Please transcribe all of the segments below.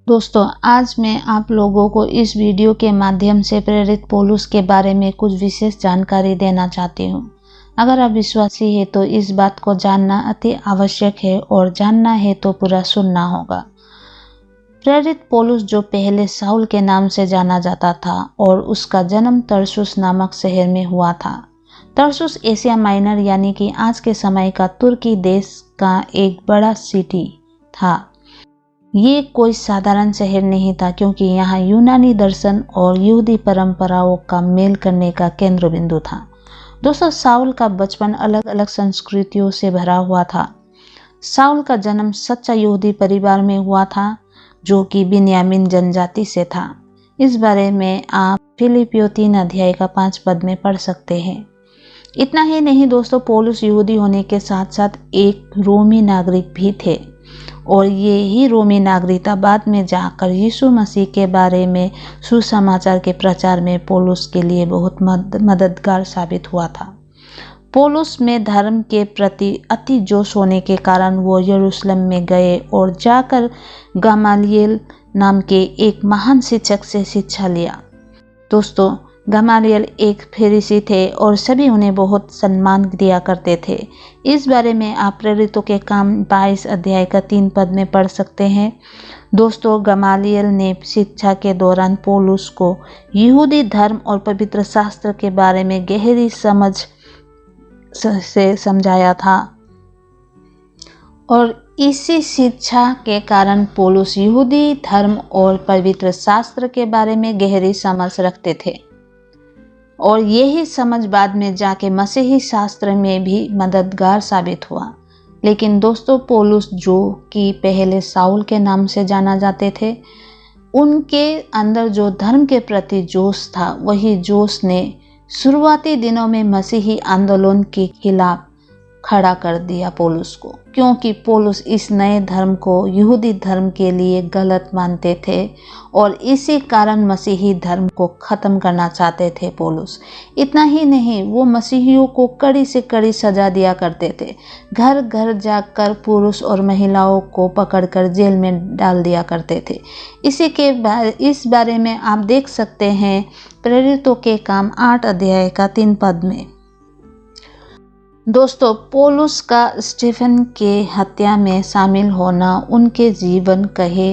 दोस्तों, आज मैं आप लोगों को इस वीडियो के माध्यम से प्रेरित पौलुस के बारे में कुछ विशेष जानकारी देना चाहती हूँ। अगर आप विश्वासी हैं तो इस बात को जानना अति आवश्यक है और जानना है तो पूरा सुनना होगा। प्रेरित पौलुस जो पहले साउल के नाम से जाना जाता था और उसका जन्म तरसुस नामक शहर में हुआ था। तरसुस एशिया माइनर यानी कि आज के समय का तुर्की देश का एक बड़ा सिटी था। ये कोई साधारण शहर नहीं था क्योंकि यहाँ यूनानी दर्शन और यहूदी परंपराओं का मेल करने का केंद्र बिंदु था। दोस्तों, साउल का बचपन अलग अलग संस्कृतियों से भरा हुआ था। साउल का जन्म सच्चा यहूदी परिवार में हुआ था जो कि बिन्यामीन जनजाति से था। इस बारे में आप फिलिपियों 3 अध्याय का 5 पद में पढ़ सकते हैं। इतना ही नहीं दोस्तों, पौलुस यहूदी होने के साथ साथ एक रोमी नागरिक भी थे और ये ही रोमी नागरिकता बाद में जाकर यीशु मसीह के बारे में सुसमाचार के प्रचार में पौलुस के लिए बहुत मददगार साबित हुआ था। पौलुस में धर्म के प्रति अति जोश होने के कारण वो यरूशलेम में गए और जाकर गमालियल नाम के एक महान शिक्षक से शिक्षा लिया। दोस्तों, गमालियल एक फरीसी थे और सभी उन्हें बहुत सम्मान दिया करते थे। इस बारे में आप प्रेरितों के काम 22 अध्याय का 3 पद में पढ़ सकते हैं। दोस्तों, गमालियल ने शिक्षा के दौरान पौलुस को यहूदी धर्म और पवित्र शास्त्र के बारे में गहरी समझ से समझाया था और इसी शिक्षा के कारण पौलुस यहूदी धर्म और पवित्र शास्त्र के बारे में गहरी समझ रखते थे और यही समझ बाद में जाके मसीही शास्त्र में भी मददगार साबित हुआ। लेकिन दोस्तों, पौलुस जो कि पहले साउल के नाम से जाना जाते थे, उनके अंदर जो धर्म के प्रति जोश था, वही जोश ने शुरुआती दिनों में मसीही आंदोलन के खिलाफ खड़ा कर दिया पौलुस को, क्योंकि पौलुस इस नए धर्म को यहूदी धर्म के लिए गलत मानते थे और इसी कारण मसीही धर्म को ख़त्म करना चाहते थे पौलुस। इतना ही नहीं, वो मसीहियों को कड़ी से कड़ी सजा दिया करते थे। घर घर जाकर पुरुष और महिलाओं को पकड़कर जेल में डाल दिया करते थे। इस बारे में आप देख सकते हैं प्रेरितों के काम 8 अध्याय का 3 पद में। दोस्तों, पौलुस का स्टीफन के हत्या में शामिल होना उनके जीवन कहे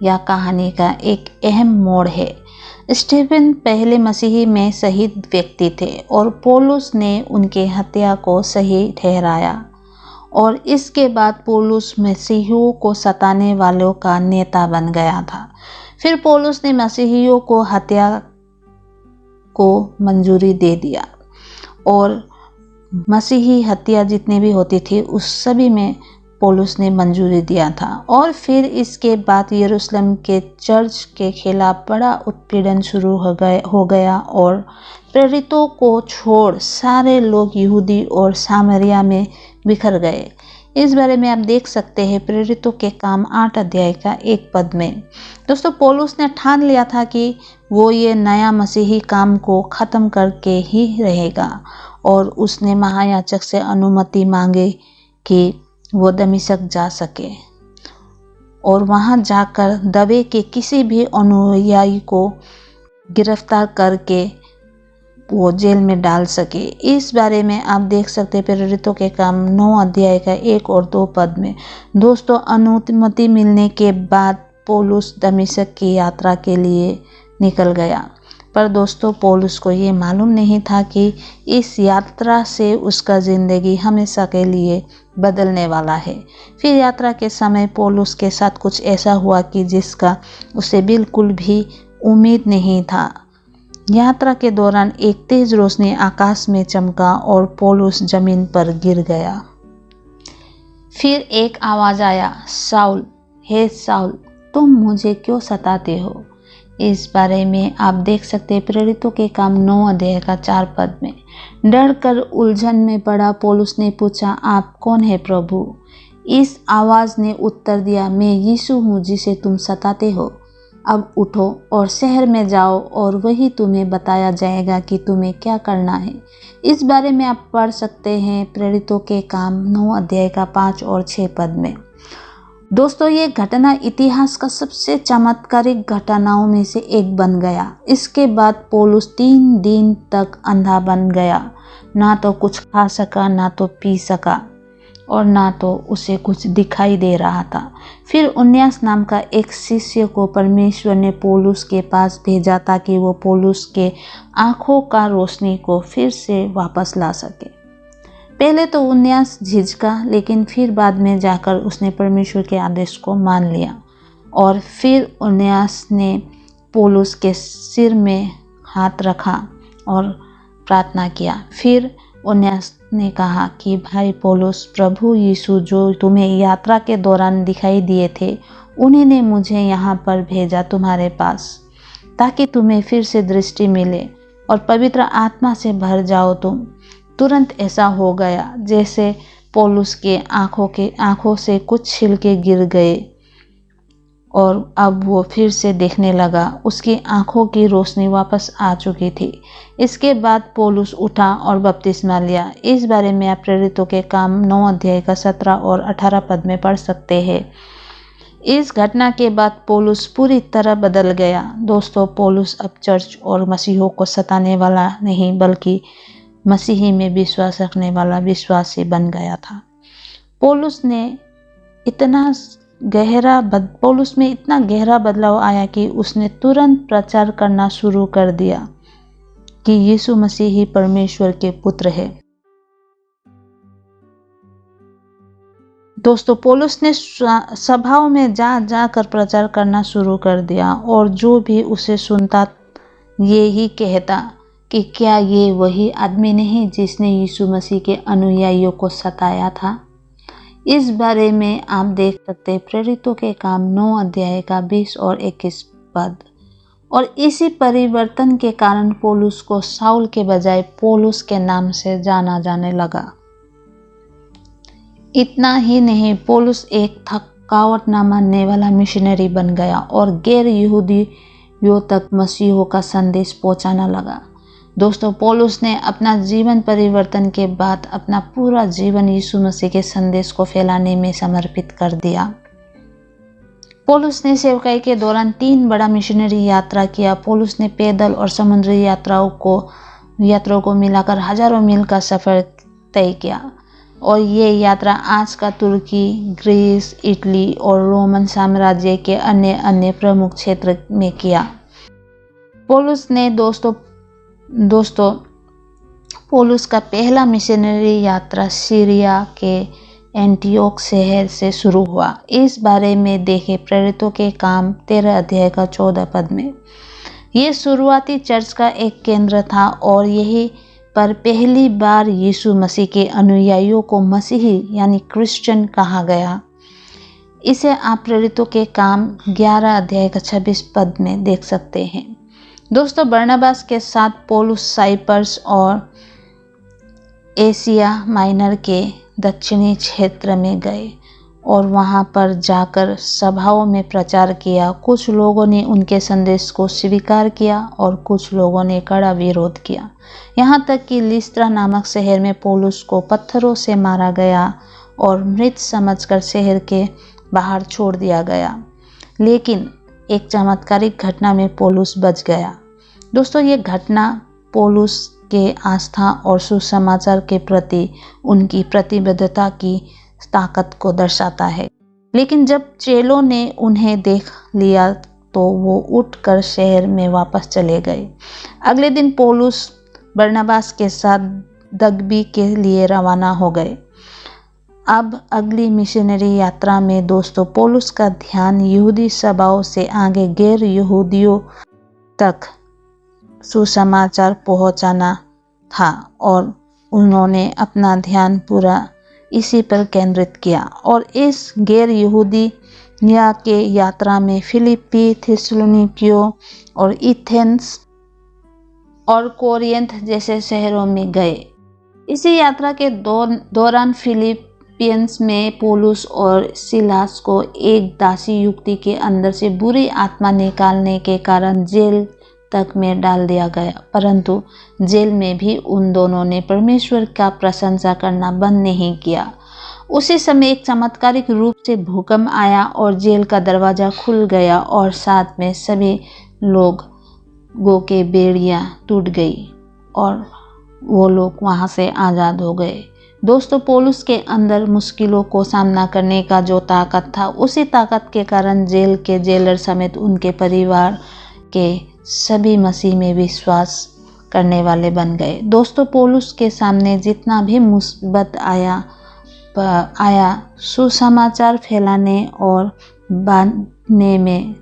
या कहानी का एक अहम मोड़ है। स्टीफन पहले मसीही में शहीद व्यक्ति थे और पौलुस ने उनके हत्या को सही ठहराया और इसके बाद पौलुस मसीहियों को सताने वालों का नेता बन गया था। फिर पौलुस ने मसीहियों को हत्या को मंजूरी दे दिया और मसीही हत्या जितनी भी होती थी उस सभी में पौलुस ने मंजूरी दिया था। और फिर इसके बाद यरूशलेम के चर्च के खिलाफ बड़ा उत्पीड़न शुरू हो गया और प्रेरितों को छोड़ सारे लोग यहूदी और सामरिया में बिखर गए। इस बारे में आप देख सकते हैं प्रेरितों के काम 8 अध्याय का 1 पद में। दोस्तों, पौलुस ने ठान लिया था कि वो ये नया मसीही काम को ख़त्म करके ही रहेगा और उसने महायाजक से अनुमति मांगे कि वो दमिश्क जा सके और वहां जाकर दबे के किसी भी अनुयायी को गिरफ्तार करके वो जेल में डाल सके। इस बारे में आप देख सकते हैं प्रेरितों के काम 9 अध्याय का 1 और 2 पद में। दोस्तों, अनुमति मिलने के बाद पौलुस दमिश्क की यात्रा के लिए निकल गया, पर दोस्तों पौलुस को ये मालूम नहीं था कि इस यात्रा से उसका ज़िंदगी हमेशा के लिए बदलने वाला है। फिर यात्रा के समय पौलुस के साथ कुछ ऐसा हुआ कि जिसका उसे बिल्कुल भी उम्मीद नहीं था। यात्रा के दौरान एक तेज रोशनी आकाश में चमका और पौलुस जमीन पर गिर गया। फिर एक आवाज़ आया, साउल, हे साउल, तुम मुझे क्यों सताते हो? इस बारे में आप देख सकते हैं प्रेरितों के काम 9 अध्याय का 4 पद में। डर कर उलझन में पड़ा पौलुस ने पूछा, आप कौन है प्रभु? इस आवाज़ ने उत्तर दिया, मैं यीशु हूँ जिसे तुम सताते हो। अब उठो और शहर में जाओ और वही तुम्हें बताया जाएगा कि तुम्हें क्या करना है। इस बारे में आप पढ़ सकते हैं प्रेरितों के काम 9 अध्याय का 5 और 6 पद में। दोस्तों, ये घटना इतिहास का सबसे चमत्कारिक घटनाओं में से एक बन गया। इसके बाद पौलुस 3 दिन तक अंधा बन गया, ना तो कुछ खा सका, ना तो पी सका, और ना तो उसे कुछ दिखाई दे रहा था। फिर उन्यास नाम का एक शिष्य को परमेश्वर ने पौलुस के पास भेजा ताकि वो पौलुस के आंखों का रोशनी को फिर से वापस ला सके। पहले तो उन्यास झिझका, लेकिन फिर बाद में जाकर उसने परमेश्वर के आदेश को मान लिया और फिर उन्यास ने पौलुस के सिर में हाथ रखा और प्रार्थना किया। फिर उन्यास ने कहा कि भाई पौलुस, प्रभु यीशु जो तुम्हें यात्रा के दौरान दिखाई दिए थे, उन्हीं ने मुझे यहाँ पर भेजा तुम्हारे पास, ताकि तुम्हें फिर से दृष्टि मिले और पवित्र आत्मा से भर जाओ तुम। तुरंत ऐसा हो गया जैसे पौलुस के आंखों से कुछ छिलके गिर गए और अब वो फिर से देखने लगा। उसकी आंखों की रोशनी वापस आ चुकी थी। इसके बाद पौलुस उठा और बपतिस्मा लिया। इस बारे में आप प्रेरितों के काम 9 अध्याय का 17 और 18 पद में पढ़ सकते हैं। इस घटना के बाद पौलुस पूरी तरह बदल गया। दोस्तों, पौलुस अब चर्च और मसीहों को सताने वाला नहीं, बल्कि मसीही में विश्वास रखने वाला विश्वासी बन गया था। पौलुस में इतना गहरा बदलाव आया कि उसने तुरंत प्रचार करना शुरू कर दिया कि यीशु मसीह ही परमेश्वर के पुत्र है। दोस्तों, पौलुस ने सभाओं में जाकर प्रचार करना शुरू कर दिया और जो भी उसे सुनता ये ही कहता कि क्या ये वही आदमी नहीं जिसने यीशु मसीह के अनुयायियों को सताया था। इस बारे में आप देख सकते हैं प्रेरितों के काम 9 अध्याय का 20 और 21 पद। और इसी परिवर्तन के कारण पौलुस को साउल के बजाय पौलुस के नाम से जाना जाने लगा। इतना ही नहीं, पौलुस एक थकावट न मानने वाला मिशनरी बन गया और गैर यहूदियों तक मसीहों का संदेश पहुंचाना लगा। दोस्तों, पौलुस ने अपना जीवन परिवर्तन के बाद अपना पूरा जीवन यीशु मसीह के संदेश को फैलाने में समर्पित कर दिया। पौलुस ने सेवकाई के दौरान 3 बड़ा मिशनरी यात्रा किया। पौलुस ने पैदल और समुद्री यात्राओं को मिलाकर हजारों मील का सफर तय किया और ये यात्रा आज का तुर्की, ग्रीस, इटली और रोमन साम्राज्य के अन्य प्रमुख क्षेत्र में किया। पौलुस का पहला मिशनरी यात्रा सीरिया के एंटियोक शहर से शुरू हुआ। इस बारे में देखें प्रेरितों के काम 13 अध्याय का 14 पद में। ये शुरुआती चर्च का एक केंद्र था और यही पर पहली बार यीशु मसीह के अनुयायियों को मसीही यानी क्रिश्चियन कहा गया। इसे आप प्रेरितों के काम 11 अध्याय का 26 पद में देख सकते हैं। दोस्तों, बरनबास के साथ पौलुस साइप्रस और एशिया माइनर के दक्षिणी क्षेत्र में गए और वहां पर जाकर सभाओं में प्रचार किया। कुछ लोगों ने उनके संदेश को स्वीकार किया और कुछ लोगों ने कड़ा विरोध किया। यहाँ तक कि लिस्त्रा नामक शहर में पौलुस को पत्थरों से मारा गया और मृत समझकर शहर के बाहर छोड़ दिया गया। लेकिन एक चमत्कारिक घटना में पौलुस बच गया। दोस्तों, ये घटना पौलुस के आस्था और सुसमाचार के प्रति उनकी प्रतिबद्धता की ताकत को दर्शाता है। लेकिन जब चेलों ने उन्हें देख लिया तो वो उठकर शहर में वापस चले गए। अगले दिन पौलुस बरनबास के साथ दगबी के लिए रवाना हो गए। अब अगली मिशनरी यात्रा में दोस्तों, पौलुस का ध्यान यहूदी सभाओं से आगे गैर यहूदियों तक सुसमाचार पहुंचाना था और उन्होंने अपना ध्यान पूरा इसी पर केंद्रित किया। और इस गैर यहूदिया के यात्रा में फिलिप्पी, थिस्सलुनीकियों और एथेंस और कोरिन्थ जैसे शहरों में गए। इसी यात्रा के दौरान फिलिपियंस में पौलुस और सिलास को एक दासी युक्ति के अंदर से बुरी आत्मा निकालने के कारण जेल तक में डाल दिया गया, परंतु जेल में भी उन दोनों ने परमेश्वर का प्रशंसा करना बंद नहीं किया उसी समय एक चमत्कारिक रूप से भूकंप आया और जेल का दरवाज़ा खुल गया और साथ में सभी लोगों के बेड़ियां टूट गई और वो लोग वहाँ से आज़ाद हो गए। दोस्तों, पौलुस के अंदर मुश्किलों को सामना करने का जो ताकत था, उसी ताकत के कारण जेल के जेलर समेत उनके परिवार के सभी मसीह में विश्वास करने वाले बन गए। दोस्तों, पौलुस के सामने जितना भी मुसीबत आया सुसमाचार फैलाने और बांटने में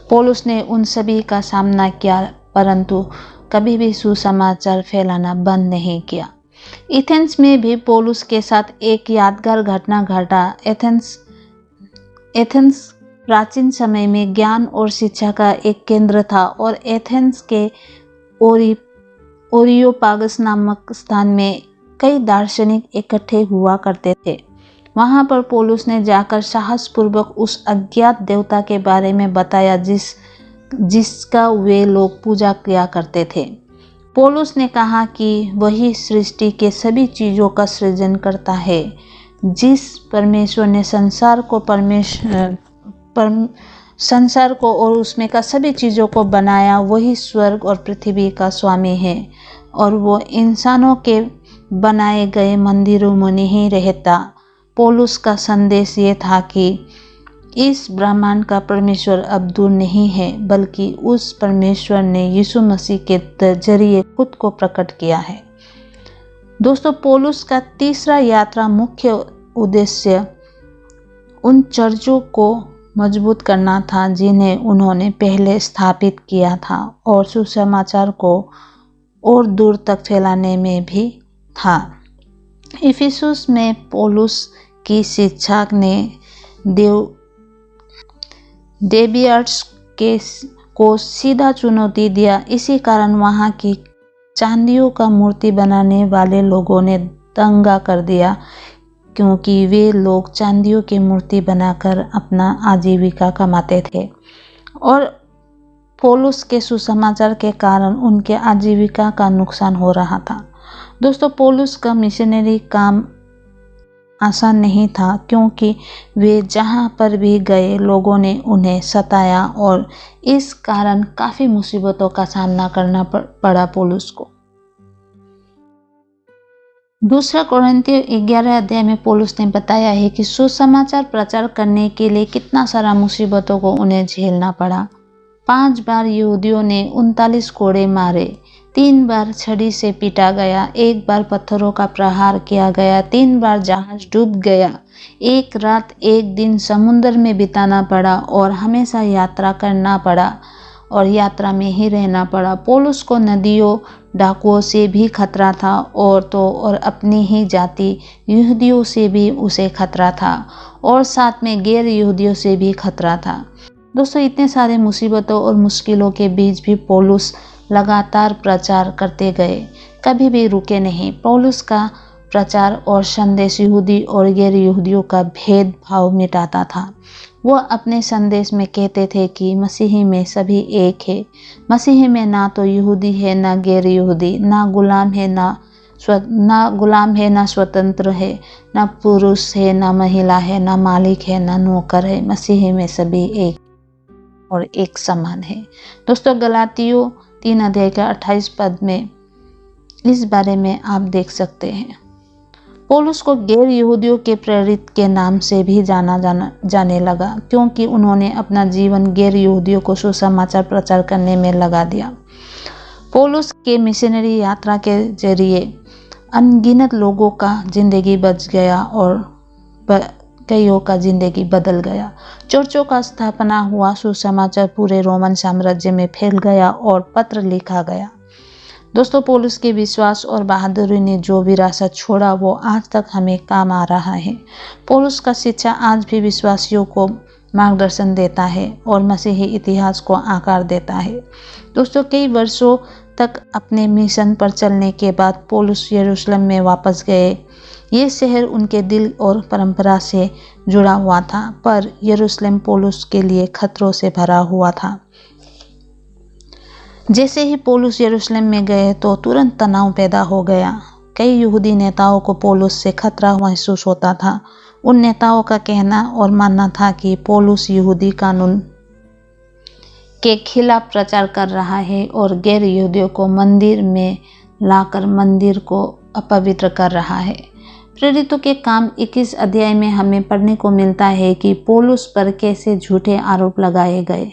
पौलुस ने उन सभी का सामना किया, परंतु कभी भी सुसमाचार फैलाना बंद नहीं किया। एथेंस में भी पौलुस के साथ एक यादगार घटना घटा। एथेंस प्राचीन समय में ज्ञान और शिक्षा का एक केंद्र था और एथेंस के ओरियोपागस नामक स्थान में कई दार्शनिक इकट्ठे हुआ करते थे। वहां पर पौलुस ने जाकर साहसपूर्वक उस अज्ञात देवता के बारे में बताया जिसका वे लोग पूजा किया करते थे। पौलुस ने कहा कि वही सृष्टि के सभी चीज़ों का सृजन करता है। जिस परमेश्वर ने संसार को और उसमें का सभी चीज़ों को बनाया, वही स्वर्ग और पृथ्वी का स्वामी है और वो इंसानों के बनाए गए मंदिरों में नहीं रहता। पौलुस का संदेश ये था कि इस ब्रह्मांड का परमेश्वर अब दूर नहीं है, बल्कि उस परमेश्वर ने यीशु मसीह के जरिए खुद को प्रकट किया है। दोस्तों, पौलुस का तीसरा यात्रा मुख्य उद्देश्य उन चर्चों को मजबूत करना था जिन्हें उन्होंने पहले स्थापित किया था और सुसमाचार को और दूर तक फैलाने में भी था। इफिसुस में पौलुस की शिक्षा ने डेबियर्स को सीधा चुनौती दिया। इसी कारण वहाँ की चांदियों का मूर्ति बनाने वाले लोगों ने दंगा कर दिया, क्योंकि वे लोग चांदियों की मूर्ति बनाकर अपना आजीविका कमाते थे और पौलुस के सुसमाचार के कारण उनके आजीविका का नुकसान हो रहा था। दोस्तों, पौलुस का मिशनरी काम आसान नहीं था, क्योंकि वे जहाँ पर भी गए लोगों ने उन्हें सताया और इस कारण काफ़ी मुसीबतों का सामना करना पड़ा पौलुस को। दूसरा कोरिन्थियों 11 अध्याय में पौलुस ने बताया है कि सुसमाचार प्रचार करने के लिए कितना सारा मुसीबतों को उन्हें झेलना पड़ा। 5 बार यहूदियों ने 39 कोड़े मारे, 3 बार छड़ी से पीटा गया, 1 बार पत्थरों का प्रहार किया गया, 3 बार जहाज डूब गया, 1 रात 1 दिन समुद्र में बिताना पड़ा और हमेशा यात्रा करना पड़ा और यात्रा में ही रहना पड़ा। पौलुस को नदियों, डाकुओं से भी खतरा था और अपनी ही जाति यहूदियों से भी उसे खतरा था और साथ में गैर यहूदियों से भी खतरा था। दोस्तों, इतने सारे मुसीबतों और मुश्किलों के बीच भी पौलुस लगातार प्रचार करते गए, कभी भी रुके नहीं। पौलुस का प्रचार और संदेश यहूदी और गैर यहूदियों का भेदभाव मिटाता था। वो अपने संदेश में कहते थे कि मसीही में सभी एक है। मसीही में ना तो यहूदी है ना गैर यहूदी, ना गुलाम है ना स्वतंत्र है, ना पुरुष है ना महिला है, ना मालिक है ना नौकर है। मसीही में सभी एक और एक समान है। दोस्तों, गलातियों 3 अध्याय का 28 पद में इस बारे में आप देख सकते हैं। पौलुस को गैर यहूदियों के प्रेरित के नाम से भी जाने लगा, क्योंकि उन्होंने अपना जीवन गैर यहूदियों को सुसमाचार प्रचार करने में लगा दिया। पौलुस के मिशनरी यात्रा के जरिए अनगिनत लोगों का जिंदगी बच गया और कईयों का जिंदगी बदल गया। चर्चों का स्थापना हुआ, सुसमाचार पूरे रोमन साम्राज्य में फैल गया और पत्र लिखा गया। दोस्तों, पौलुस के विश्वास और बहादुरी ने जो विरासत छोड़ा वो आज तक हमें काम आ रहा है। पौलुस का शिक्षा आज भी विश्वासियों को मार्गदर्शन देता है और मसीही इतिहास को आकार देता है। दोस्तों, कई वर्षों तक अपने मिशन पर चलने के बाद पौलुस यरूशलेम में वापस गए। ये शहर उनके दिल और परंपरा से जुड़ा हुआ था, पर यरूशलेम पौलुस के लिए खतरों से भरा हुआ था। जैसे ही पौलुस यरूशलेम में गए तो तुरंत तनाव पैदा हो गया। कई यहूदी नेताओं को पौलुस से खतरा महसूस होता था। उन नेताओं का कहना और मानना था कि पौलुस यहूदी कानून के खिलाफ प्रचार कर रहा है और गैर यहूदियों को मंदिर में लाकर मंदिर को अपवित्र कर रहा है। प्रेरितों के काम 21 अध्याय में हमें पढ़ने को मिलता है कि पौलुस पर कैसे झूठे आरोप लगाए गए।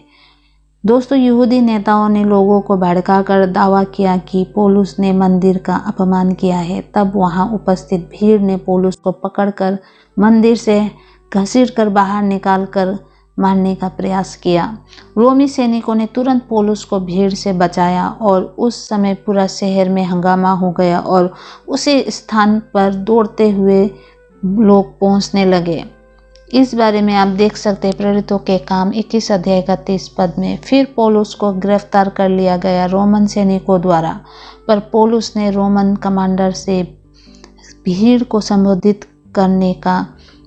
दोस्तों, यहूदी नेताओं ने लोगों को भड़काकर दावा किया कि पौलुस ने मंदिर का अपमान किया है। तब वहां उपस्थित भीड़ ने पौलुस को पकड़कर मंदिर से घसीटकर बाहर निकालकर मारने का प्रयास किया। रोमी सैनिकों ने तुरंत पौलुस को भीड़ से बचाया और उस समय पूरा शहर में हंगामा हो गया और उसी स्थान पर दौड़ते हुए लोग पहुंचने लगे। इस बारे में आप देख सकते हैं प्रेरितों के काम 21 अध्याय का 30 पद में। फिर पौलुस को गिरफ्तार कर लिया गया रोमन सैनिकों द्वारा, पर पौलुस ने रोमन कमांडर से भीड़ को संबोधित करने का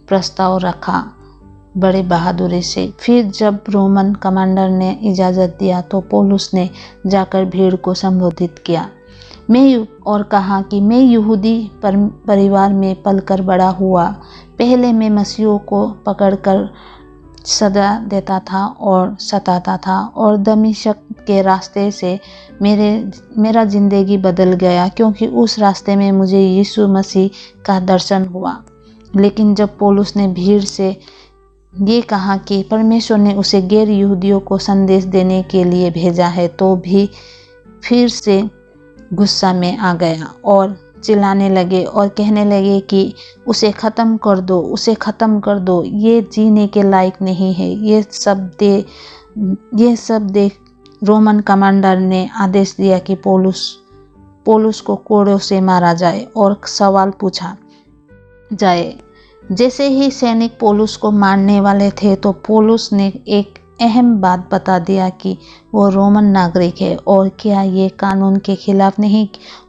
प्रस्ताव रखा बड़े बहादुरी से। फिर जब रोमन कमांडर ने इजाज़त दिया तो पौलुस ने जाकर भीड़ को संबोधित किया और कहा कि मैं यहूदी परिवार में पलकर बड़ा हुआ। पहले मैं मसीहों को पकड़कर सजा देता था और सताता था और दमिश्क के रास्ते से मेरा जिंदगी बदल गया, क्योंकि उस रास्ते में मुझे यीशु मसीह का दर्शन हुआ। लेकिन जब पौलुस ने भीड़ से ये कहा कि परमेश्वर ने उसे गैर यहूदियों को संदेश देने के लिए भेजा है, तो भी फिर से गुस्सा में आ गया और चिल्लाने लगे और कहने लगे कि उसे ख़त्म कर दो, उसे ख़त्म कर दो, ये जीने के लायक नहीं है। ये सब देख रोमन कमांडर ने आदेश दिया कि पौलुस को कोड़ों से मारा जाए और सवाल पूछा जाए। जैसे ही सैनिक पौलुस को मारने वाले थे तो पौलुस ने एक अहम बात बता दिया कि वो रोमन नागरिक है और क्या ये कानून के खिलाफ नहीं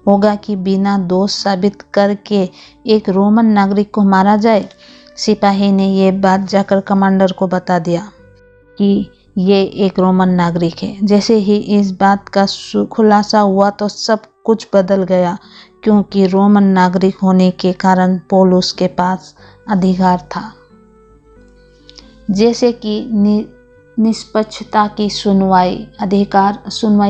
होगा कि बिना दोष साबित करके एक रोमन नागरिक को मारा जाए। सिपाही ने ये बात जाकर कमांडर को बता दिया कि ये एक रोमन नागरिक है। जैसे ही इस बात का खुलासा हुआ तो सब कुछ बदल गया, क्योंकि रोमन नागरिक होने के कारण पौलुस के पास अधिकार था, जैसे कि निष्पक्षता की सुनवाई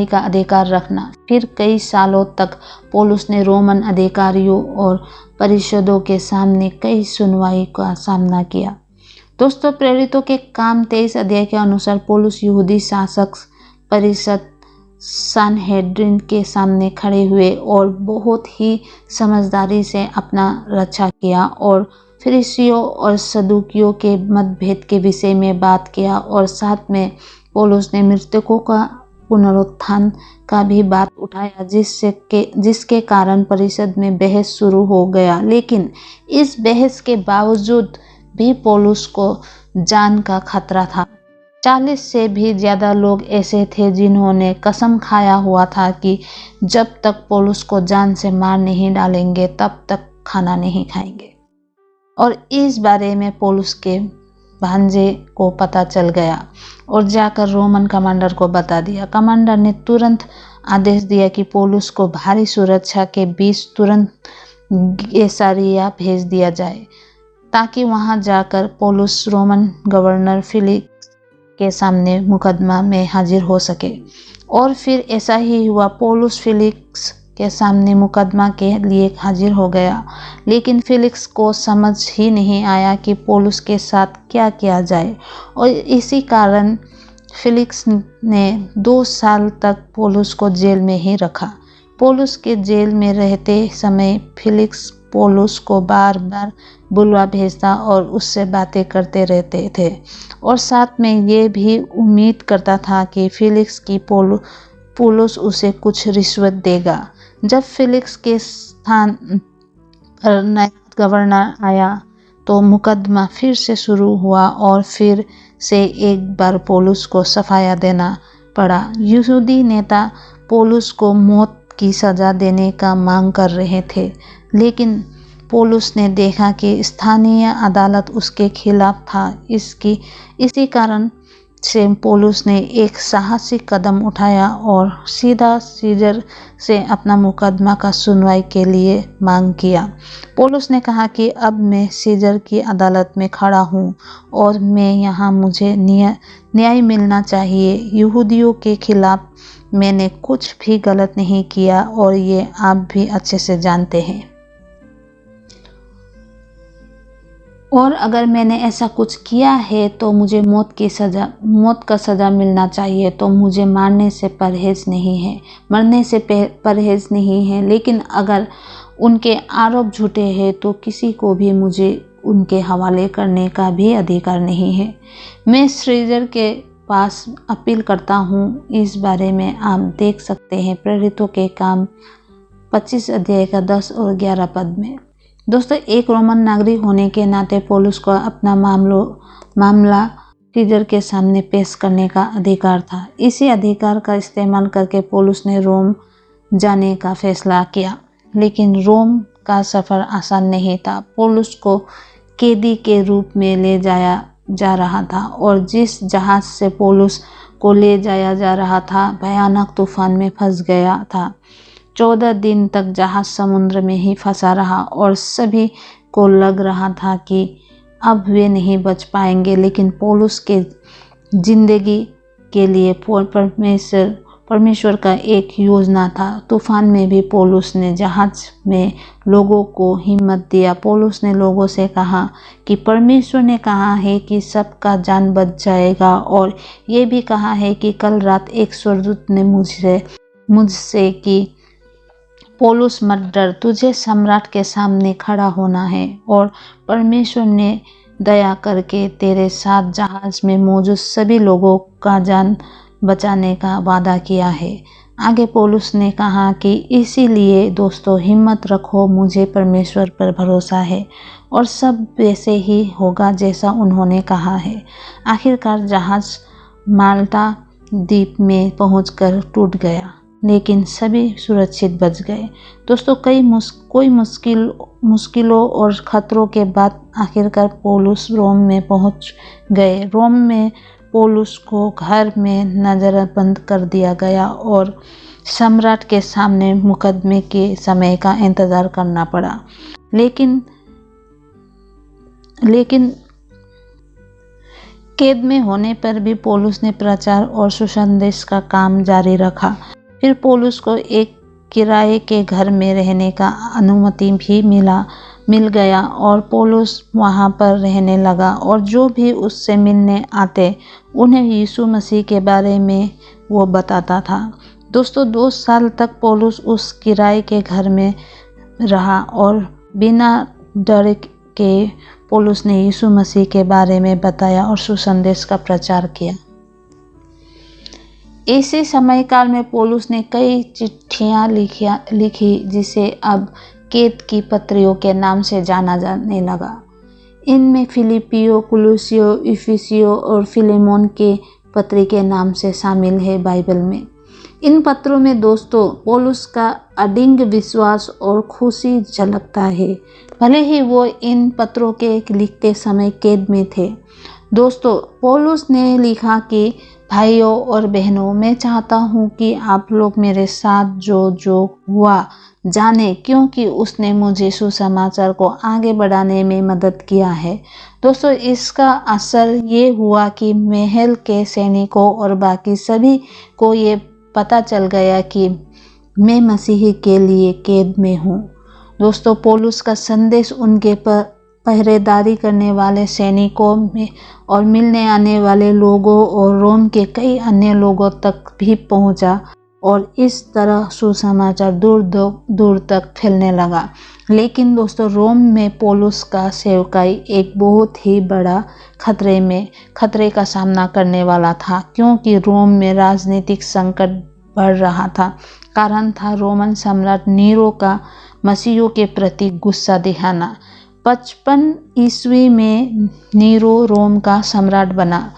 का अधिकार रखना। फिर कई सालों तक पौलुस ने रोमन अधिकारियों और परिषदों के सामने कई सुनवाई का सामना किया। दोस्तों, प्रेरितों के काम 23 अध्याय के अनुसार पौलुस यहूदी शासक परिषद सनहेड्रिन के सामने खड़े हुए और बहुत ही समझदारी से अपना रक्षा किया और फरीसियों और सदूकियों के मतभेद के विषय में बात किया और साथ में पौलुस ने मृतकों का पुनरुत्थान का भी बात उठाया, जिसके कारण परिषद में बहस शुरू हो गया। लेकिन इस बहस के बावजूद भी पौलुस को जान का खतरा था। 40 से भी ज़्यादा लोग ऐसे थे जिन्होंने कसम खाया हुआ था कि जब तक पौलुस को जान से मार नहीं डालेंगे तब तक खाना नहीं खाएंगे। और इस बारे में पौलुस के भांजे को पता चल गया और जाकर रोमन कमांडर को बता दिया। कमांडर ने तुरंत आदेश दिया कि पौलुस को भारी सुरक्षा के बीच तुरंत कैसरिया भेज दिया जाए, ताकि वहां जाकर पौलुस रोमन गवर्नर फिलिक्स के सामने मुकदमा में हाजिर हो सके। और फिर ऐसा ही हुआ। पौलुस फिलिक्स के सामने मुकदमा के लिए हाजिर हो गया, लेकिन फिलिक्स को समझ ही नहीं आया कि पौलुस के साथ क्या किया जाए और इसी कारण फिलिक्स ने 2 साल तक पौलुस को जेल में ही रखा। पौलुस के जेल में रहते समय फिलिक्स पौलुस को बार बार बुलवा भेजता और उससे बातें करते रहते थे और साथ में ये भी उम्मीद करता था कि फिलिक्स की पौलुस उसे कुछ रिश्वत देगा। जब फिलिक्स के स्थान पर नया गवर्नर आया तो मुकदमा फिर से शुरू हुआ और फिर से एक बार पौलुस को सफाया देना पड़ा। यहूदी नेता पौलुस को मौत की सज़ा देने का मांग कर रहे थे, लेकिन पौलुस ने देखा कि स्थानीय अदालत उसके खिलाफ था। इसी कारण से पौलुस ने एक साहसी कदम उठाया और सीधा सीजर से अपना मुकदमा का सुनवाई के लिए मांग किया। पौलुस ने कहा कि अब मैं सीजर की अदालत में खड़ा हूँ और मैं यहाँ मुझे न्याय मिलना चाहिए। यहूदियों के खिलाफ मैंने कुछ भी गलत नहीं किया और ये आप भी अच्छे से जानते हैं। और अगर मैंने ऐसा कुछ किया है तो मुझे मौत का सज़ा मिलना चाहिए। तो मुझे मरने से परहेज़ नहीं है, लेकिन अगर उनके आरोप झूठे हैं तो किसी को भी मुझे उनके हवाले करने का भी अधिकार नहीं है। मैं सीजर के पास अपील करता हूँ। इस बारे में आप देख सकते हैं प्रेरितों के काम 25 अध्याय का 10 और 11 पद में। दोस्तों, एक रोमन नागरिक होने के नाते पौलुस को अपना मामला सीजर के सामने पेश करने का अधिकार था। इसी अधिकार का इस्तेमाल करके पौलुस ने रोम जाने का फैसला किया, लेकिन रोम का सफ़र आसान नहीं था। पौलुस को कैदी के रूप में ले जाया जा रहा था और जिस जहाज़ से पौलुस को ले जाया जा रहा था भयानक तूफान में फंस गया था। 14 दिन तक जहाज़ समुद्र में ही फंसा रहा और सभी को लग रहा था कि अब वे नहीं बच पाएंगे, लेकिन पौलुस के जिंदगी के लिए परमेश्वर का एक योजना था। तूफान में भी पौलुस ने जहाज़ में लोगों को हिम्मत दिया। पौलुस ने लोगों से कहा कि परमेश्वर ने कहा है कि सबका जान बच जाएगा और ये भी कहा है कि कल रात एक स्वर्गदूत ने मुझसे कि पौलुस मत डर, तुझे सम्राट के सामने खड़ा होना है और परमेश्वर ने दया करके तेरे साथ जहाज में मौजूद सभी लोगों का जान बचाने का वादा किया है। आगे पौलुस ने कहा कि इसीलिए दोस्तों हिम्मत रखो, मुझे परमेश्वर पर भरोसा है और सब वैसे ही होगा जैसा उन्होंने कहा है। आखिरकार जहाज माल्टा द्वीप में पहुंचकर टूट गया, लेकिन सभी सुरक्षित बच गए। दोस्तों, कोई मुश्किलों और खतरों के बाद आखिरकार पौलुस रोम में पहुंच गए। रोम में पौलुस को घर में नजरबंद कर दिया गया और सम्राट के सामने मुकदमे के समय का इंतज़ार करना पड़ा। लेकिन कैद में होने पर भी पौलुस ने प्रचार और सुसंदेश का काम जारी रखा। फिर पौलुस को एक किराए के घर में रहने का अनुमति भी मिल गया और पौलुस वहां पर रहने लगा और जो भी उससे मिलने आते उन्हें यीशु मसीह के बारे में वो बताता था। दोस्तों, 2 साल तक पौलुस उस किराए के घर में रहा और बिना डर के पौलुस ने यीशु मसीह के बारे में बताया और सुसंदेश का प्रचार किया। इसी समय काल में पौलुस ने कई चिट्ठियां लिखी जिसे अब कैद की पत्रियों के नाम से जाना जाने लगा। इनमें फिलिपियो, कुलुसियो, इफिसियो और फिलेमोन के पत्री के नाम से शामिल है बाइबल में। इन पत्रों में दोस्तों पौलुस का अडिग विश्वास और खुशी झलकता है, भले ही वो इन पत्रों के लिखते समय कैद में थे। दोस्तों, पौलुस ने लिखा कि भाइयों और बहनों, मैं चाहता हूँ कि आप लोग मेरे साथ जो हुआ जाने, क्योंकि उसने मुझे सुसमाचार को आगे बढ़ाने में मदद किया है। दोस्तों, इसका असर ये हुआ कि महल के सैनिकों और बाकी सभी को ये पता चल गया कि मैं मसीह के लिए कैद में हूँ। दोस्तों, पौलुस का संदेश उनके पहरेदारी करने वाले सैनिकों में और मिलने आने वाले लोगों और रोम के कई अन्य लोगों तक भी पहुंचा और इस तरह सुसमाचार दूर दूर तक फैलने लगा। लेकिन दोस्तों, रोम में पौलुस का सेवकाई एक बहुत ही बड़ा खतरे का सामना करने वाला था, क्योंकि रोम में राजनीतिक संकट बढ़ रहा था। कारण था रोमन सम्राट नीरो का मसीहियों के प्रति गुस्सा दिखाना। 55 ईस्वी में नीरो रोम का सम्राट बना।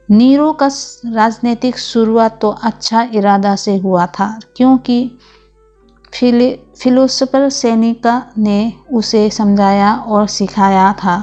नीरो का राजनीतिक शुरुआत तो अच्छा इरादा से हुआ था, क्योंकि फिलोसोफर सेनेका ने उसे समझाया और सिखाया था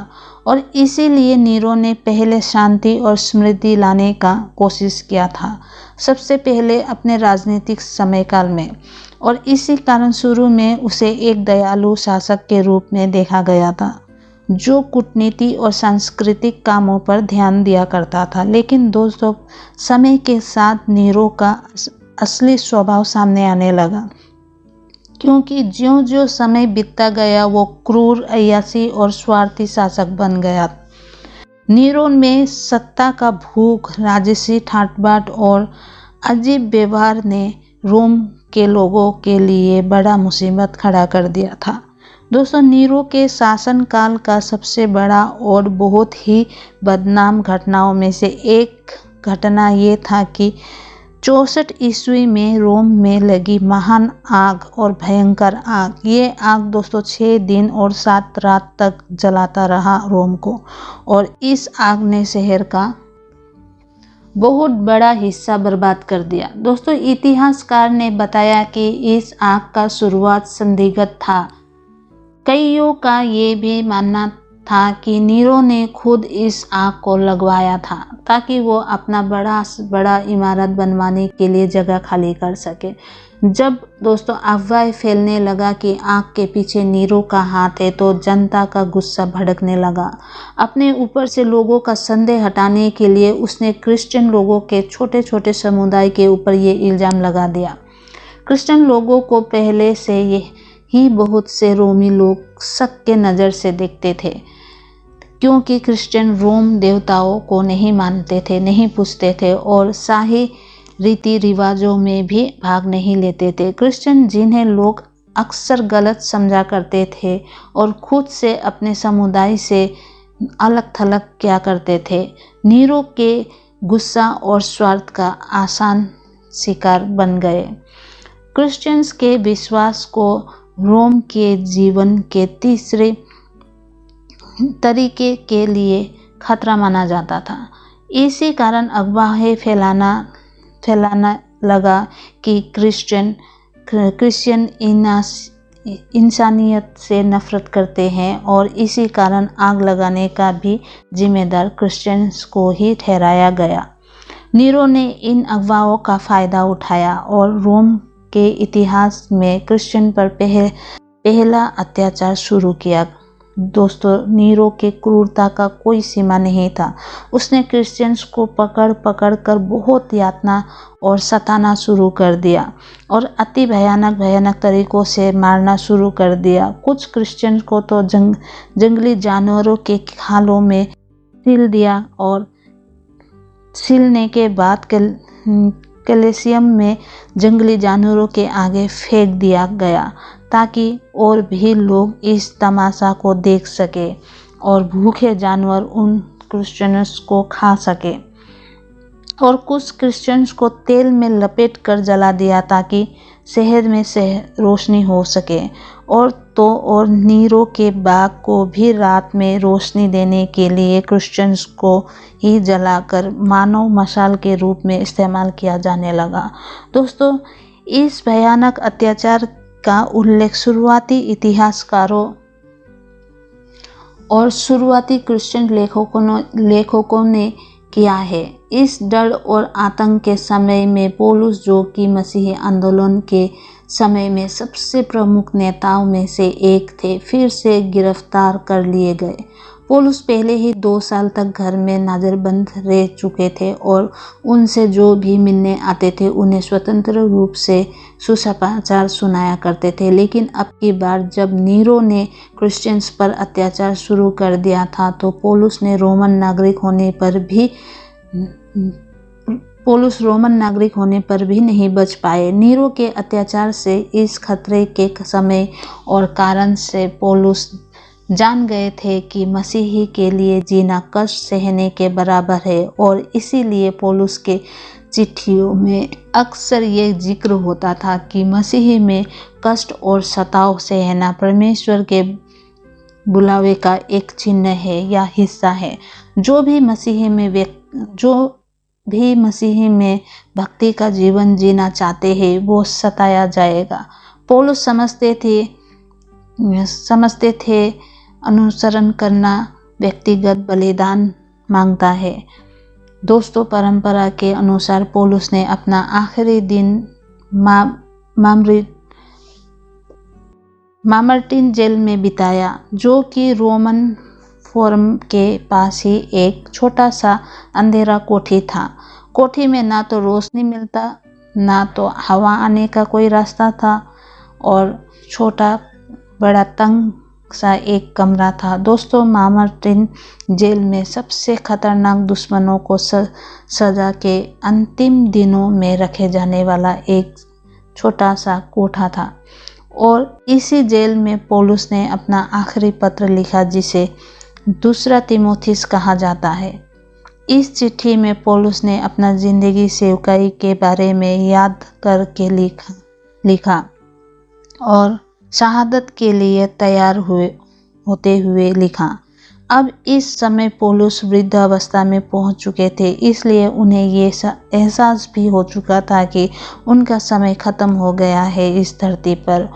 और इसीलिए नीरो ने पहले शांति और समृद्धि लाने का कोशिश किया था, सबसे पहले अपने राजनीतिक समयकाल में। और इसी कारण शुरू में उसे एक दयालु शासक के रूप में देखा गया था, जो कूटनीति और सांस्कृतिक कामों पर ध्यान दिया करता था। लेकिन दोस्तों, समय के साथ नीरो का असली स्वभाव सामने आने लगा, क्योंकि ज्यों-ज्यों समय बीतता गया वो क्रूर, अय्यासी और स्वार्थी शासक बन गया। नीरो में सत्ता का भूख, राजसी ठाट-बाट और अजीब व्यवहार ने रोम के लोगों के लिए बड़ा मुसीबत खड़ा कर दिया था। दोस्तों, नीरो के शासनकाल का सबसे बड़ा और बहुत ही बदनाम घटनाओं में से एक घटना ये था कि 64 ईस्वी में रोम में लगी महान आग और भयंकर आग। ये आग दोस्तों 6 दिन और 7 रात तक जलाता रहा रोम को, और इस आग ने शहर का बहुत बड़ा हिस्सा बर्बाद कर दिया। दोस्तों, इतिहासकार ने बताया कि इस आग का शुरुआत संदिग्ध था। कईयों का ये भी मानना था कि नीरो ने खुद इस आग को लगवाया था, ताकि वो अपना बड़ा इमारत बनवाने के लिए जगह खाली कर सके। जब दोस्तों अफवाह फैलने लगा कि आग के पीछे नीरो का हाथ है, तो जनता का गुस्सा भड़कने लगा। अपने ऊपर से लोगों का संदेह हटाने के लिए उसने क्रिश्चियन लोगों के छोटे छोटे समुदाय के ऊपर ये इल्ज़ाम लगा दिया। क्रिश्चियन लोगों को पहले से ही बहुत से रोमी लोग शक के नज़र से देखते थे, क्योंकि क्रिश्चियन रोम देवताओं को नहीं मानते थे, नहीं पूजते थे और शाही रीति रिवाजों में भी भाग नहीं लेते थे। क्रिश्चियन, जिन्हें लोग अक्सर गलत समझा करते थे और खुद से अपने समुदाय से अलग थलग किया करते थे, नीरो के गुस्सा और स्वार्थ का आसान शिकार बन गए। क्रिश्चियंस के विश्वास को रोम के जीवन के तीसरे तरीके के लिए खतरा माना जाता था। इसी कारण अफवाहें फैलाना लगा कि क्रिश्चियन इंसानियत से नफरत करते हैं, और इसी कारण आग लगाने का भी जिम्मेदार क्रिश्चियंस को ही ठहराया गया। नीरो ने इन अफवाहों का फ़ायदा उठाया और रोम के इतिहास में क्रिश्चियन पर पहला अत्याचार शुरू किया। दोस्तों, नीरो के क्रूरता का कोई सीमा नहीं था। उसने क्रिश्चियंस को पकड़ कर बहुत यातना और सताना शुरू कर दिया और अति भयानक तरीकों से मारना शुरू कर दिया। कुछ क्रिश्चियंस को तो जंगली जानवरों के खालों में सिल दिया और सिलने के बाद कलेसियम में जंगली जानवरों के आगे फेंक दिया गया, ताकि और भी लोग इस तमाशा को देख सके और भूखे जानवर उन क्रिश्चियंस को खा सके। और कुछ क्रिश्चियंस को तेल में लपेट कर जला दिया, ताकि शहर में रोशनी हो सके। और नीरो के बाग को भी रात में रोशनी देने के लिए क्रिश्चियंस को ही जलाकर मानव मशाल के रूप में इस्तेमाल किया जाने लगा। दोस्तों, इस भयानक अत्याचार का उल्लेख शुरुआती इतिहासकारों और शुरुआती क्रिश्चियन लेखकों ने किया है। इस डर और आतंक के समय में पौलुस, जो कि मसीही आंदोलन के समय में सबसे प्रमुख नेताओं में से एक थे, फिर से गिरफ्तार कर लिए गए। पौलुस पहले ही 2 साल तक घर में नज़रबंद रह चुके थे और उनसे जो भी मिलने आते थे उन्हें स्वतंत्र रूप से सुसमाचार सुनाया करते थे। लेकिन अब की बार जब नीरो ने क्रिश्चियंस पर अत्याचार शुरू कर दिया था, तो पौलुस रोमन नागरिक होने पर भी नहीं बच पाए। नीरो के अत्याचार से इस खतरे के समय और कारण से पौलुस जान गए थे कि मसीही के लिए जीना कष्ट सहने के बराबर है, और इसीलिए पौलुस के चिट्ठियों में अक्सर ये जिक्र होता था कि मसीही में कष्ट और सताव सहना परमेश्वर के बुलावे का एक चिन्ह है या हिस्सा है। जो भी मसीही में भक्ति का जीवन जीना चाहते हैं, वो सताया जाएगा। पौलुस समझते थे अनुसरण करना व्यक्तिगत बलिदान मांगता है। दोस्तों, परंपरा के अनुसार पौलुस ने अपना आखिरी दिन मामर्टिन जेल में बिताया, जो कि रोमन फोरम के पास ही एक छोटा सा अंधेरा कोठी था। कोठी में ना तो रोशनी मिलता, ना तो हवा आने का कोई रास्ता था, और छोटा बड़ा तंग सा एक कमरा था। दोस्तों, मामर्टिन जेल में सबसे खतरनाक दुश्मनों को सजा के अंतिम दिनों में रखे जाने वाला एक छोटा सा कोठा था, और इसी जेल में पौलुस ने अपना आखिरी पत्र लिखा, जिसे दूसरा तीमुथियुस कहा जाता है। इस चिट्ठी में पौलुस ने अपना जिंदगी सेवकाई के बारे में याद करके लिखा और शहादत के लिए तैयार होते हुए लिखा। अब इस समय पौलुस वृद्धावस्था में पहुंच चुके थे, इसलिए उन्हें ये एहसास भी हो चुका था कि उनका समय खत्म हो गया है इस धरती पर।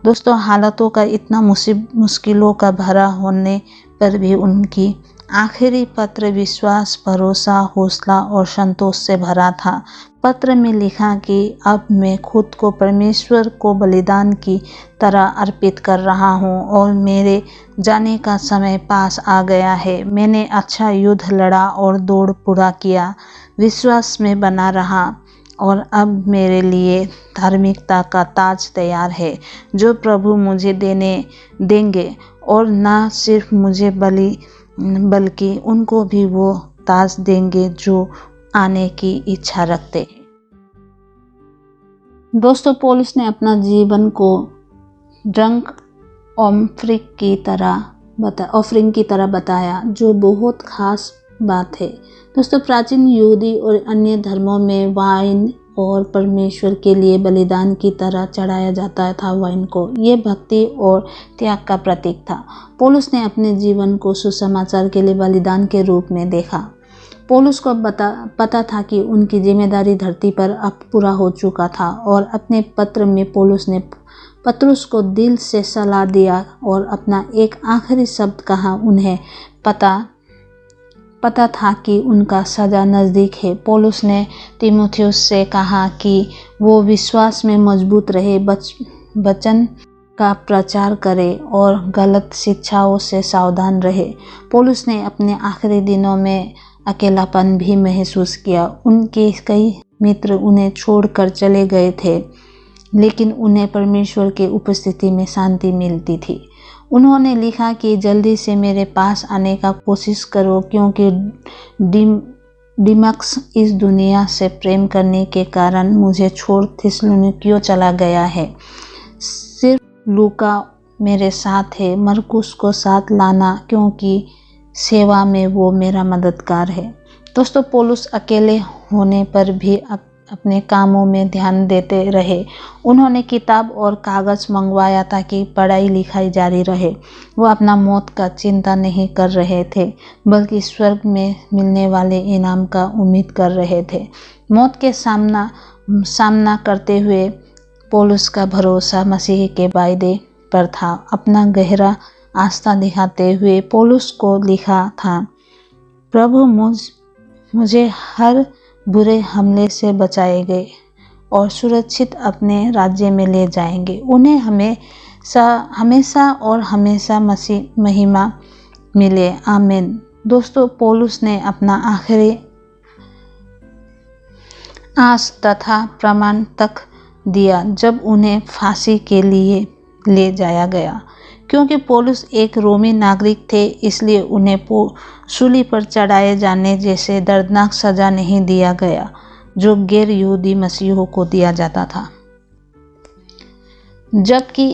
दोस्तों, हालातों का इतना मुश्किलों का भरा होने पर भी उनकी आखिरी पत्र विश्वास, भरोसा, हौसला और संतोष से भरा था। पत्र में लिखा कि अब मैं खुद को परमेश्वर को बलिदान की तरह अर्पित कर रहा हूँ और मेरे जाने का समय पास आ गया है। मैंने अच्छा युद्ध लड़ा और दौड़ पूरा किया, विश्वास में बना रहा, और अब मेरे लिए धार्मिकता का ताज तैयार है, जो प्रभु मुझे देंगे, और न सिर्फ मुझे बल्कि उनको भी वो ताज देंगे जो आने की इच्छा रखते हैं। दोस्तों, पौलुस ने अपना जीवन को ड्रंक ऑफरिंग की तरह बताया, जो बहुत खास बात है। दोस्तों, प्राचीन यहूदी और अन्य धर्मों में वाइन और परमेश्वर के लिए बलिदान की तरह चढ़ाया जाता था। वाइन को ये भक्ति और त्याग का प्रतीक था। पौलुस ने अपने जीवन को सुसमाचार के लिए बलिदान के रूप में देखा। पौलुस को पता था कि उनकी जिम्मेदारी धरती पर अब पूरा हो चुका था, और अपने पत्र में पौलुस ने पतरुस को दिल से सलाह दिया और अपना एक आखिरी शब्द कहा। उन्हें पता था कि उनका सजा नज़दीक है। पौलुस ने तीमुथियुस से कहा कि वो विश्वास में मजबूत रहे, वचन का प्रचार करे और गलत शिक्षाओं से सावधान रहे। पौलुस ने अपने आखिरी दिनों में अकेलापन भी महसूस किया। उनके कई मित्र उन्हें छोड़कर चले गए थे, लेकिन उन्हें परमेश्वर के उपस्थिति में शांति मिलती थी। उन्होंने लिखा कि जल्दी से मेरे पास आने का कोशिश करो, क्योंकि डिमक्स इस दुनिया से प्रेम करने के कारण मुझे छोड़ थिस्सलुनीकियों चला गया है। सिर्फ लूका मेरे साथ है। मरकुस को साथ लाना, क्योंकि सेवा में वो मेरा मददगार है। दोस्तों, पौलुस अकेले होने पर भी अपने कामों में ध्यान देते रहे। उन्होंने किताब और कागज़ मंगवाया ताकि पढ़ाई लिखाई जारी रहे। वो अपना मौत का चिंता नहीं कर रहे थे, बल्कि स्वर्ग में मिलने वाले इनाम का उम्मीद कर रहे थे। मौत के सामना करते हुए पौलुस का भरोसा मसीह के वायदे पर था। अपना गहरा आस्था दिखाते हुए पौलुस को लिखा था, प्रभु मुझे हर बुरे हमले से बचाएंगे और सुरक्षित अपने राज्य में ले जाएंगे। उन्हें हमेशा और हमेशा मसीह महिमा मिले, आमीन। दोस्तों, पौलुस ने अपना आखिरी आस तथा प्रमाण तक दिया जब उन्हें फांसी के लिए ले जाया गया। क्योंकि पौलुस एक रोमी नागरिक थे, इसलिए उन्हें सूली पर चढ़ाए जाने जैसे दर्दनाक सजा नहीं दिया गया जो गैर यहूदी मसीहों को दिया जाता था। जबकि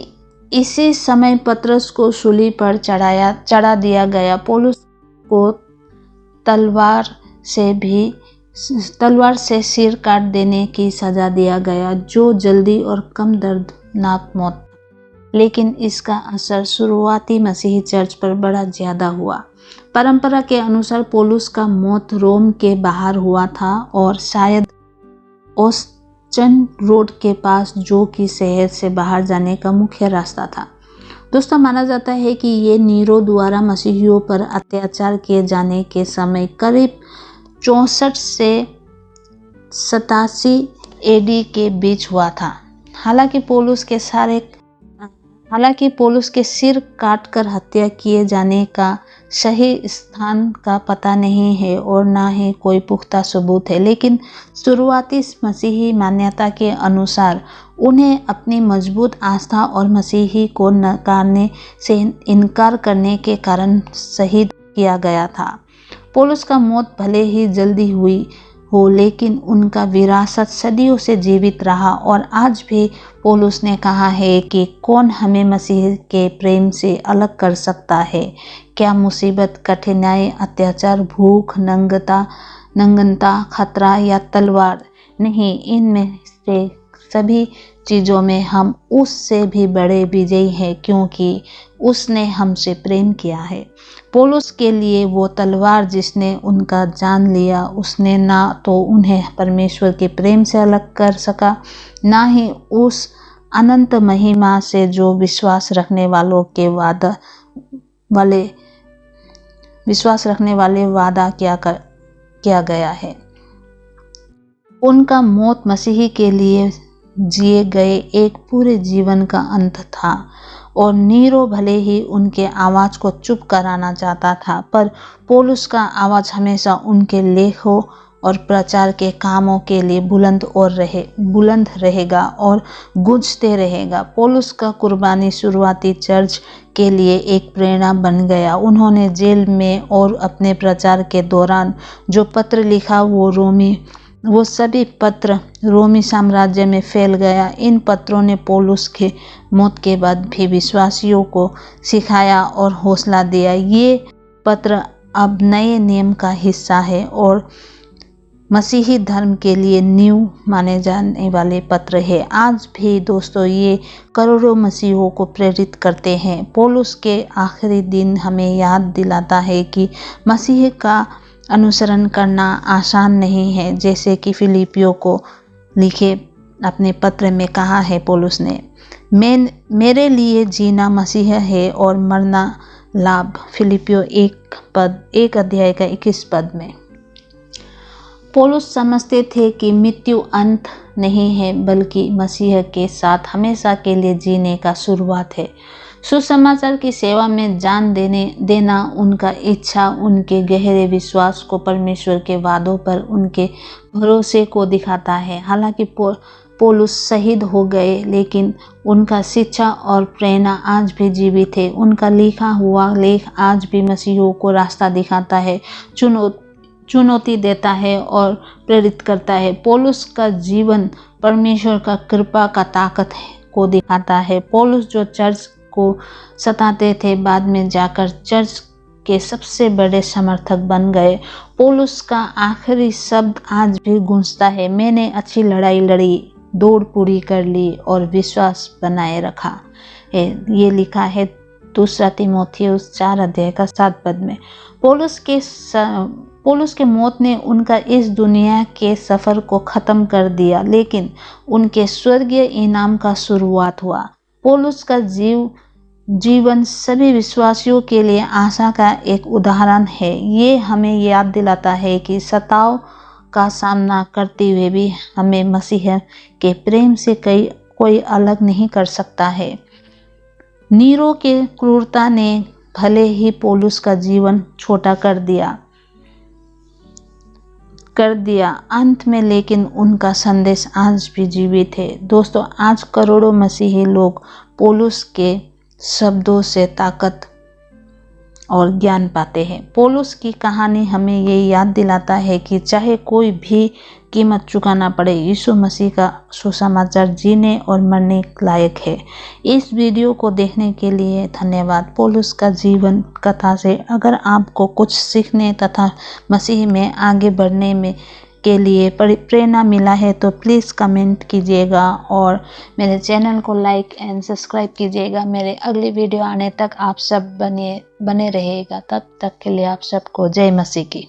इसी समय पतरस को सूली पर चढ़ा दिया गया। पौलुस को तलवार से सिर काट देने की सजा दिया गया, जो जल्दी और कम दर्दनाक मौत। लेकिन इसका असर शुरुआती मसीही चर्च पर बड़ा ज़्यादा हुआ। परंपरा के अनुसार पौलुस का मौत रोम के बाहर हुआ था, और शायद ओस्चन रोड के पास, जो कि शहर से बाहर जाने का मुख्य रास्ता था। दोस्तों माना जाता है कि ये नीरो द्वारा मसीहियों पर अत्याचार किए जाने के समय करीब 64 से 87 एडी के बीच हुआ था। हालांकि पौलुस के सिर काटकर हत्या किए जाने का सही स्थान का पता नहीं है और ना ही कोई पुख्ता सबूत है, लेकिन शुरुआती मसीही मान्यता के अनुसार उन्हें अपनी मजबूत आस्था और मसीही को नकारने से इनकार करने के कारण शहीद किया गया था। पौलुस का मौत भले ही जल्दी हुई हो, लेकिन उनका विरासत सदियों से जीवित रहा और आज भी पौलुस ने कहा है कि कौन हमें मसीह के प्रेम से अलग कर सकता है। क्या मुसीबत, कठिनाई, अत्याचार, भूख, नंगनता, खतरा या तलवार? नहीं, इनमें से सभी चीज़ों में हम उससे भी बड़े विजयी हैं, क्योंकि उसने हमसे प्रेम किया है। पौलुस के लिए वो तलवार जिसने उनका जान लिया, उसने ना तो उन्हें परमेश्वर के प्रेम से अलग कर सका, ना ही उस अनंत महिमा से जो विश्वास रखने वाले वादा किया गया है। उनका मौत मसीही के लिए जिए गए एक पूरे जीवन का अंत था और नीरो भले ही उनके आवाज़ को चुप कराना चाहता था, पर पौलुस का आवाज़ हमेशा उनके लेखों और प्रचार के कामों के लिए बुलंद रहेगा और गूंजते रहेगा। पौलुस का कुर्बानी शुरुआती चर्च के लिए एक प्रेरणा बन गया। उन्होंने जेल में और अपने प्रचार के दौरान जो पत्र लिखा वो सभी पत्र रोमी साम्राज्य में फैल गया। इन पत्रों ने पौलुस के मौत के बाद भी विश्वासियों को सिखाया और हौसला दिया। ये पत्र अब नए नियम का हिस्सा है और मसीही धर्म के लिए नींव माने जाने वाले पत्र है। आज भी दोस्तों ये करोड़ों मसीहों को प्रेरित करते हैं। पौलुस के आखिरी दिन हमें याद दिलाता है कि मसीह का अनुसरण करना आसान नहीं है। जैसे कि फिलिपियों को लिखे अपने पत्र में कहा है पौलुस ने, मेरे लिए जीना मसीह है और मरना लाभ। फिलिपियों 1 अध्याय का 21 पद में। पौलुस समझते थे कि मृत्यु अंत नहीं है, बल्कि मसीह के साथ हमेशा के लिए जीने का शुरुआत है। सुसमाचार की सेवा में जान देना उनका इच्छा उनके गहरे विश्वास को, परमेश्वर के वादों पर उनके भरोसे को दिखाता है। हालांकि पौलुस शहीद हो गए, लेकिन उनका शिक्षा और प्रेरणा आज भी जीवित है। उनका लिखा हुआ लेख आज भी मसीहों को रास्ता दिखाता है, चुनौती देता है और प्रेरित करता है। पौलुस का जीवन परमेश्वर का कृपा का ताकत को दिखाता है। पौलुस जो चर्च को सताते थे, बाद में जाकर चर्च के सबसे बड़े समर्थक बन गए। पौलुस का आखिरी शब्द आज भी गूंजता है, मैंने अच्छी लड़ाई लड़ी, दौड़ पूरी कर ली और विश्वास बनाए रखा है। ये लिखा है 2 तीमुथियुस 4 अध्याय का 7 पद में। पौलुस के मौत ने उनका इस दुनिया के सफ़र को ख़त्म कर दिया, लेकिन उनके स्वर्गीय इनाम का शुरुआत हुआ। पौलुस का जीवन सभी विश्वासियों के लिए आशा का एक उदाहरण है। ये हमें याद दिलाता है कि सताव का सामना करते हुए भी हमें मसीह के प्रेम से कोई अलग नहीं कर सकता है। नीरो के क्रूरता ने भले ही पौलुस का जीवन छोटा कर दिया अंत में, लेकिन उनका संदेश आज भी जीवित है। दोस्तों, आज करोड़ों मसीही लोग पौलुस के शब्दों से ताकत और ज्ञान पाते हैं। पौलुस की कहानी हमें ये याद दिलाता है कि चाहे कोई भी कीमत चुकाना पड़े, यीशु मसीह का सुसमाचार जीने और मरने लायक है। इस वीडियो को देखने के लिए धन्यवाद। पौलुस का जीवन कथा से अगर आपको कुछ सीखने तथा मसीह में आगे बढ़ने के लिए प्रेरणा मिला है तो प्लीज़ कमेंट कीजिएगा और मेरे चैनल को लाइक एंड सब्सक्राइब कीजिएगा। मेरे अगली वीडियो आने तक आप सब बने रहेगा। तब तक के लिए आप सबको जय मसीह की।